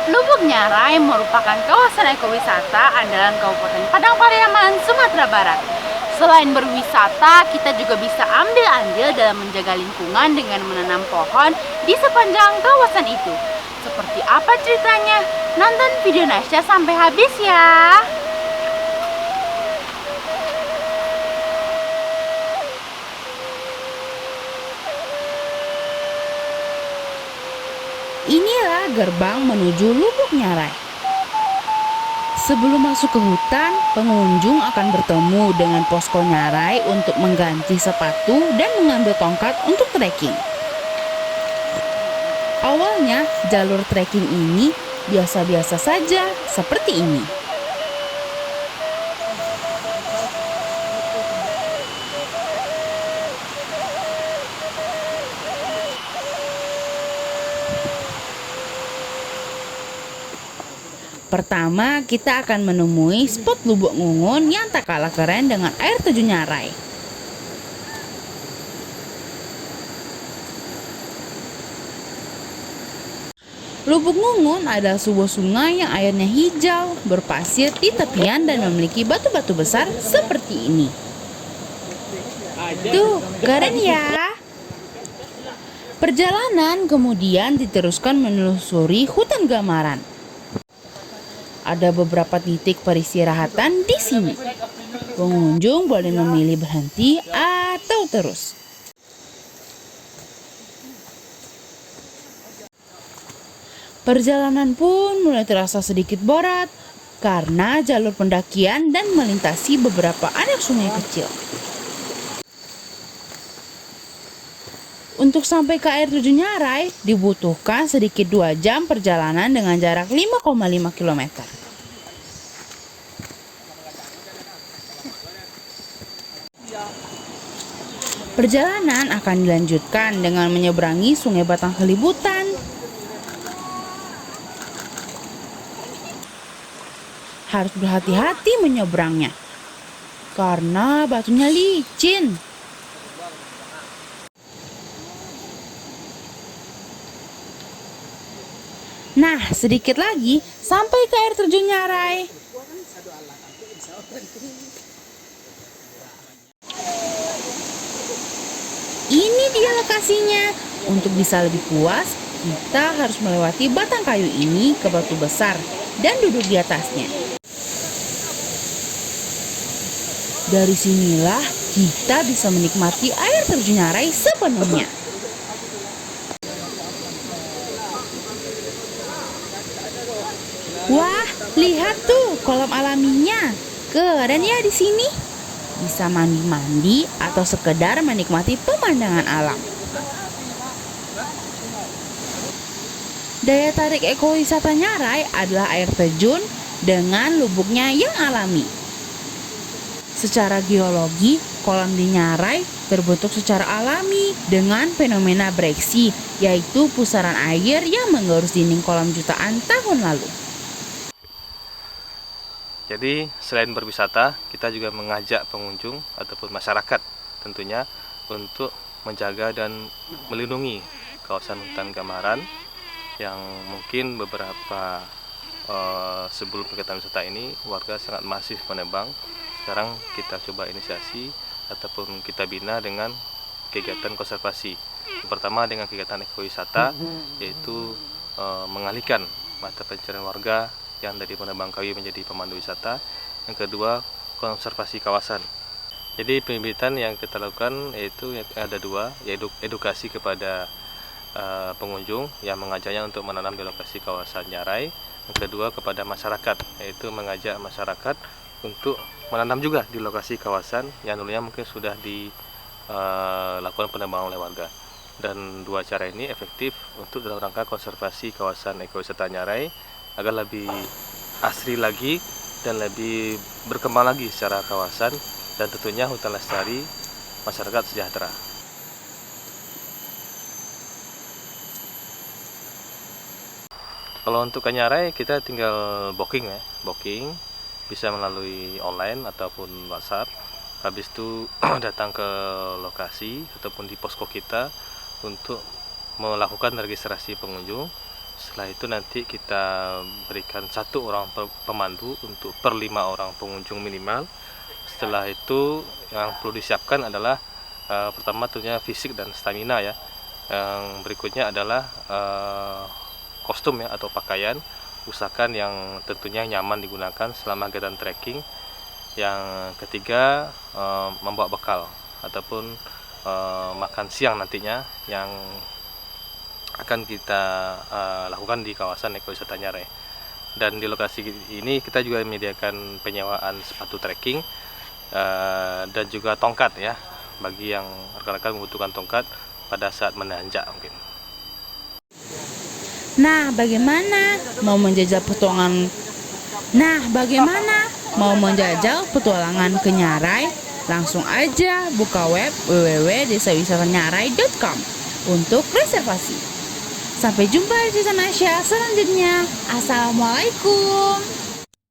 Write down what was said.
Lubuk Nyarai merupakan kawasan ekowisata andalan Kabupaten Padang Pariaman, Sumatera Barat. Selain berwisata, kita juga bisa ambil andil dalam menjaga lingkungan dengan menanam pohon di sepanjang kawasan itu. Seperti apa ceritanya? Nonton video Nasya sampai habis ya! Inilah gerbang menuju Lubuk Nyarai. Sebelum masuk ke hutan, pengunjung akan bertemu dengan posko Nyarai untuk mengganti sepatu dan mengambil tongkat untuk trekking. Awalnya, jalur trekking ini biasa-biasa saja, seperti ini. Pertama, kita akan menemui spot Lubuk Ngungun yang tak kalah keren dengan air terjun Nyarai. Lubuk Ngungun adalah sebuah sungai yang airnya hijau, berpasir di tepian dan memiliki batu-batu besar seperti ini. Tuh, keren ya! Perjalanan kemudian diteruskan menelusuri hutan Gamaran. Ada beberapa titik peristirahatan di sini. Pengunjung boleh memilih berhenti atau terus. Perjalanan pun mulai terasa sedikit berat karena jalur pendakian dan melintasi beberapa anak sungai kecil. Untuk sampai ke air terjun Nyarai dibutuhkan sedikit 2 jam perjalanan dengan jarak 5,5 km. Perjalanan akan dilanjutkan dengan menyeberangi Sungai Batang Kelibutan. Harus berhati-hati menyeberangnya karena batunya licin. Nah, sedikit lagi sampai ke air terjun Nyarai. Ini dia lokasinya. Untuk bisa lebih puas, kita harus melewati batang kayu ini ke batu besar dan duduk di atasnya. Dari sinilah kita bisa menikmati air terjun Nyarai sepenuhnya. Wah, lihat tuh kolam alaminya. Keren ya di sini. Bisa mandi-mandi atau sekedar menikmati pemandangan alam. Daya tarik ekowisata Nyarai adalah air terjun dengan lubuknya yang alami. Secara geologi, kolam di Nyarai terbentuk secara alami dengan fenomena breksi, yaitu pusaran air yang menggerus dinding kolam jutaan tahun lalu. Jadi selain berwisata, kita juga mengajak pengunjung ataupun masyarakat tentunya untuk menjaga dan melindungi kawasan hutan Gamaran yang mungkin beberapa sebelum kegiatan wisata ini warga sangat masif menebang. Sekarang kita coba inisiasi ataupun kita bina dengan kegiatan konservasi. Yang pertama dengan kegiatan ekowisata, yaitu mengalihkan mata pencarian warga yang dari penebang kayu menjadi pemandu wisata. Yang kedua, konservasi kawasan. Jadi pembibitan yang kita lakukan yaitu ada 2, yaitu edukasi kepada pengunjung yang mengajaknya untuk menanam di lokasi kawasan Nyarai. Yang kedua kepada masyarakat, yaitu mengajak masyarakat untuk menanam juga di lokasi kawasan yang dulunya mungkin sudah dilakukan penebangan oleh warga. Dan dua cara ini efektif untuk dalam rangka konservasi kawasan ekowisata Nyarai agar lebih asri lagi dan lebih berkembang lagi secara kawasan, dan tentunya hutan lestari, masyarakat sejahtera. Kalau untuk ke Nyarai kita tinggal booking ya, booking bisa melalui online ataupun WhatsApp. Habis itu datang ke lokasi ataupun di posko kita untuk melakukan registrasi pengunjung. Setelah itu nanti kita berikan 1 orang pemandu untuk per 5 orang pengunjung minimal. Setelah itu yang perlu disiapkan adalah pertama tentunya fisik dan stamina ya. Yang berikutnya adalah kostum ya atau pakaian, usahakan yang tentunya nyaman digunakan selama kegiatan trekking. Yang ketiga, membawa bekal ataupun makan siang nantinya yang akan kita lakukan di kawasan ekowisata Nyarai. Dan di lokasi ini kita juga menyediakan penyewaan sepatu trekking dan juga tongkat ya, bagi yang rekan-rekan membutuhkan tongkat pada saat menanjak mungkin. Nah, bagaimana mau menjajal petualangan ke Nyarai? Langsung aja buka web www.desawisatanyarai.com untuk reservasi. Sampai jumpa di Destinasi selanjutnya. Assalamualaikum.